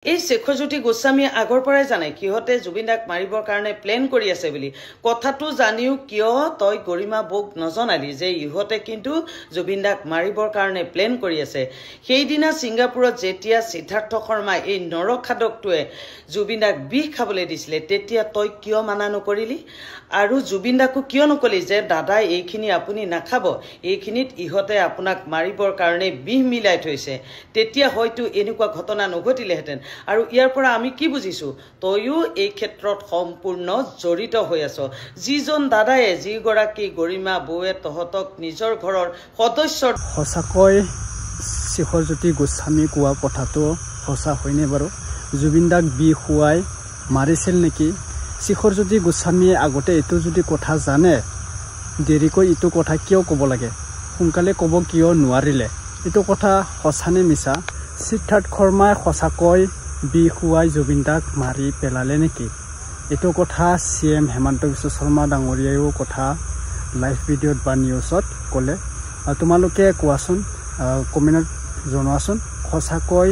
এই শেখৰজ্যোতি গোস্বামীয়ে আগৰ পৰাই জানে কিহতে জুবিনদাক মাৰিবৰ কাৰণে প্লেন কৰি আছে বুলি কথাটো জানিও কিয় তই গৰিমা বৌক নজনালি যে ইহতে কিন্তু জুবিনদাক মাৰিবৰ কাৰণে প্লেন কৰি আছে সেইদিনা সিঙ্গাপুৰত যেতিয়া সিদ্ধাৰ্থ শৰ্মা এই নৰখাদকটোৱে জুবিনদাক বিষ খাবলৈ দিছিলে তেতিয়া তই কিয় মানা নকৰিলি আৰু জুবিনদাকো কিয় নকলি যে দাদা এইখিনি আপুনি নাখাব এইখিনিত ইহতে আপোনাক মাৰিবৰ কাৰণে বিষ মিলাই থৈছে তেতিয়া হয়তো এনেকুৱা ঘটনা নঘটিলেহেঁতেন আৰু ইয়াৰ পৰা আমি কি বুজিছো তয়ো এই ক্ষেত্ৰত সম্পূৰ্ণ জড়িত হৈ আছ যিজন দাদায়ে যি গৰাকী গৰিমা বৌৱে তহতক নিজৰ ঘৰৰ সদস্যৰ সঁচাকৈ শেখৰজ্যোতি গোস্বামী কোৱা কথাটো সঁচা হয়নে বাৰু জুবিনদাক বিষ খুৱাই মাৰিছিল নেকি শেখৰজ্যোতি গোস্বামীয়ে আগতে এইটো যদি কথা জানে দেৰিকৈ এইটো কথা কিয় ক'ব লাগে সোনকালে ক'ব কিয় নোৱাৰিলে এইটো কথা সঁচানে মিছা সিদ্ধাৰ্থ শৰ্মাই সঁচাকৈ বিষ খুৱাই জুবিনদাক মাৰি পেলালে নেকি এইটো কথা CM হেমন্ত বিশ্ব শৰ্মা ডাঙৰীয়াও কথা লাইভ ভিডিঅ'ত বা নিউজত ক'লে তোমালোকে কোৱাচোন কমেণ্টত জনোৱাচোন সঁচাকৈ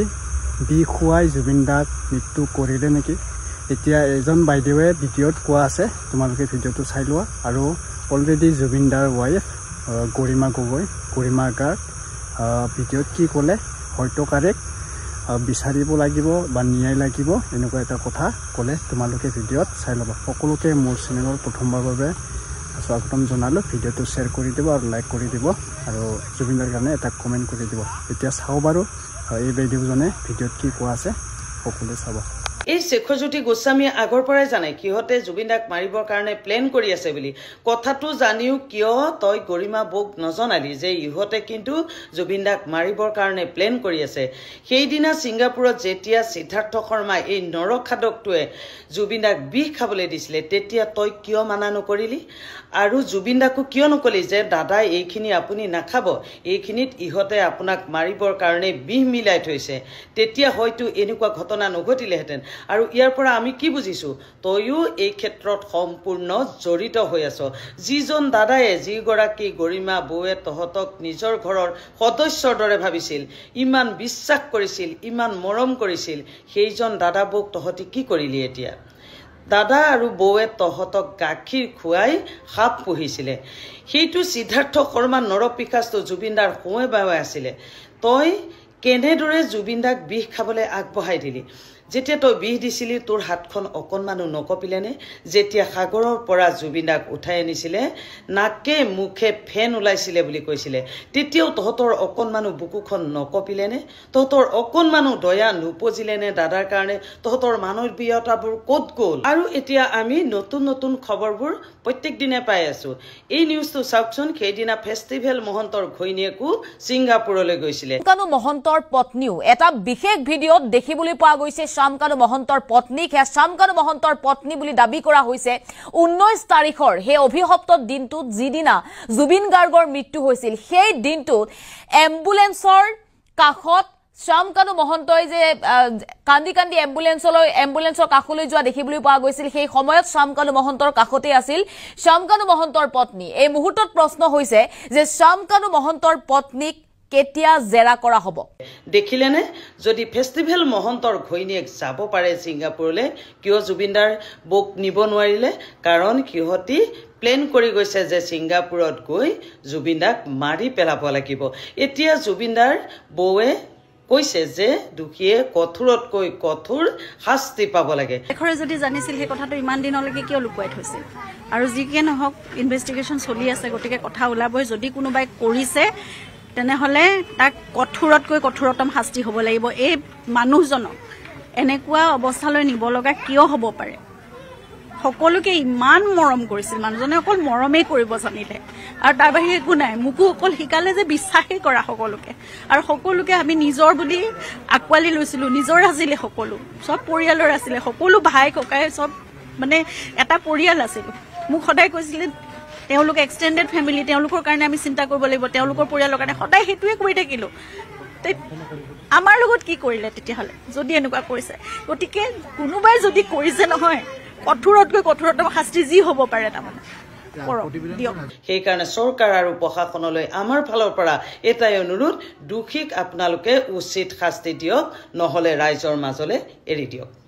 বিষ খুৱাই জুবিনদাক মৃত্যু কৰিলে নেকি এতিয়া এজন বাইদেৱে ভিডিঅ'ত কোৱা আছে তোমালোকে ভিডিঅ'টো চাই লোৱা আৰু অলৰেডি জুবিনদাৰ ৱাইফ গৰিমা গগৈ গৰিমা গাৰ্গ ভিডিঅ'ত কি ক'লে হয়তো কাৰেক্ট বিচাৰিব লাগিব বা ন্যায় লাগিব এনেকুৱা এটা কথা ক'লে তোমালোকে ভিডিঅ'ত চাই ল'বা সকলোকে মোৰ চেনেলৰ প্ৰথমবাৰৰ বাবে স্বাগতম জনালোঁ ভিডিঅ'টো শ্বেয়াৰ কৰি দিব আৰু লাইক কৰি দিব আৰু জুবিনদাৰ কাৰণে এটা কমেণ্ট কৰি দিব এতিয়া চাওঁ বাৰু এই বাইদেউজনে ভিডিঅ'ত কি কোৱা আছে সকলোৱে চাব এই শেখৰজ্যোতি গোস্বামীয়ে আগৰ পৰাই জানে কিহতে জুবিনদাক মাৰিবৰ কাৰণে প্লেন কৰি আছে বুলি কথাটো জানিও কিয় তই গৰিমা বৌক নজনালি যে ইহতে কিন্তু জুবিনদাক মাৰিবৰ কাৰণে প্লেন কৰি আছে সেইদিনা সিঙ্গাপুৰত যেতিয়া সিদ্ধাৰ্থ শৰ্মা এই নৰখাদকটোৱে জুবিনদাক বিষ খাবলৈ দিছিলে তেতিয়া তই কিয় মানা নকৰিলি আৰু জুবিনদাকো কিয় নকলি যে দাদা এইখিনি আপুনি নাখাব এইখিনিত ইহতে আপোনাক মাৰিবৰ কাৰণে বিষ মিলাই থৈছে তেতিয়া হয়তো এনেকুৱা ঘটনা নঘটিলেহেঁতেন আৰু ইয়াৰ পৰা আমি কি বুজিছো তয়ো এই ক্ষেত্ৰত সম্পূৰ্ণ জড়িত হৈ আছ যিজন দাদায়ে যি গৰাকী গৰিমা বৌৱে তহতক নিজৰ ঘৰৰ সদস্যৰ দৰে ভাবিছিল ইমান বিশ্বাস কৰিছিল ইমান মৰম কৰিছিল সেইজন দাদা বৌক তহতি কি কৰিলি এতিয়া দাদা আৰু বৌৱে তহতক গাখীৰ খুৱাই সাপ পুহিছিলে সেইটো সিদ্ধাৰ্থ শৰ্মা নৰপিকাচটো জুবিনদাৰ হোৱে বাৱে আছিলে তই কেনেদৰে জুবিনদাক বিষ খাবলৈ আগবঢ়াই দিলি যেতিয়া তই বিষ দিছিলি তোৰ হাতখন অকণমানো নকপিলেনে যেতিয়া সাগৰৰ পৰা জুবিনদাক উঠাই আনিছিলে নাকে মুখে ফেন ওলাইছিলে বুলি কৈছিলে তেতিয়াও তহঁতৰ অকণমানো বুকুখন নকপিলেনে তহঁতৰ অকণমানো দয়া নুপজিলেনে দাদাৰ কাৰণে তহঁতৰ মানৱীয়তাবোৰ ক'ত গ'ল আৰু এতিয়া আমি নতুন নতুন খবৰবোৰ প্ৰত্যেক দিনে পাই আছো এই নিউজটো চাওকচোন সেইদিনা ফেষ্টিভেল মহন্তৰ ঘৈণীয়েকো সিঙ্গাপুৰলৈ গৈছিলে শামকানু মহন্তৰ পত্নীও এটা বিশেষ ভিডিঅ'ত দেখিবলৈ পোৱা গৈছে শামকানু মহন্তৰ পত্নীক শামকানু মহন্তৰ পত্নী বুলি দাবী কৰা হৈছে 19 তাৰিখৰ হে অভিশপ্ত দিনটোত যিদিনা জুবিন গাৰ্গৰ মৃত্যু হৈছিল সেই দিনটোত এম্বুলেন্সৰ কাষত শামকানু মহন্তই যে কান্দি কান্দি এম্বুলেন্সৰ কাষলৈ যোৱা দেখিবলৈ পোৱা গৈছিল সেই সময়ত শামকানু মহন্তৰ কাষতে আছিল শামকানু মহন্তৰ পত্নী এই মুহূৰ্তত প্ৰশ্ন হৈছে যে শামকানু মহন্তৰ পত্নীক কেতিয়া জেৰা কৰা হ'ব দেখিলেনে যদি ফেষ্টিভেল মহন্তৰ ঘৈণীয়েক যাব পাৰে সিঙ্গাপুৰলৈ কিয় জুবিনদাৰ বৌক নিব নোৱাৰিলে কাৰণ কিহতি প্লেন কৰি গৈছে যে সিঙ্গাপুৰত গৈ জুবিনদাক মাৰি পেলাব লাগিব এতিয়া জুবিনদাৰ বৌৱে কৈছে যে দুখীয়ে কঠোৰতকৈ কঠোৰ শাস্তি পাব লাগে এখৰে যদি জানিছিল সেই কথাটো ইমান দিনলৈকে কিয় লুকুৱাই থৈছিল আৰু যিকে নহওক ইনভেষ্টিগেশ্যন চলি আছে গতিকে কথা ওলাবই যদি কোনোবাই কৰিছে তেনেহলে তাক কঠোৰতকৈ কঠোৰতম শাস্তি হ'ব লাগিব এই মানুহজনক এনেকুৱা অৱস্থালৈ নিব লগা কিয় হ'ব পাৰে সকলোকে ইমান মৰম কৰিছিল মানুহজনে অকল মৰমেই কৰিব জানিলে আৰু তাৰ বাহিৰে একো নাই মোকো অকল শিকালে যে বিশ্বাসেই কৰা সকলোকে আৰু সকলোকে আমি নিজৰ বুলি আকোৱালি লৈছিলো নিজৰ আছিলে সকলো সব পৰিয়ালৰ আছিলে সকলো ভাই ককাই সব মানে এটা পৰিয়াল আছিল মোক সদায় কৈছিলে তেওঁলোক এক্সটেন্ডেড ফ্যামিলি তেওঁলোকৰ কাৰণে আমি চিন্তা কৰিব লাগিব তেওঁলোকৰ পৰিয়ালৰ কাৰণে সদায় হেতুৱে কৰি থাকিলো আমাৰ লগত কি কৰিলে তেতিয়াহলে যদি এনেকুৱা কৰিছে গতিকে কোনোবাই যদি কৰিছে নহয় কঠোৰতকৈ কঠোৰতম শাস্তি যি হ'ব পাৰে তাৰমানে কৰক দিয়ক সেইকাৰণে চৰকাৰ আৰু প্ৰশাসনলৈ আমাৰ ফালৰ পৰা এটাই অনুৰোধ দোষীক আপোনালোকে উচিত শাস্তি দিয়ক নহলে ৰাইজৰ মাজলৈ এৰি দিয়ক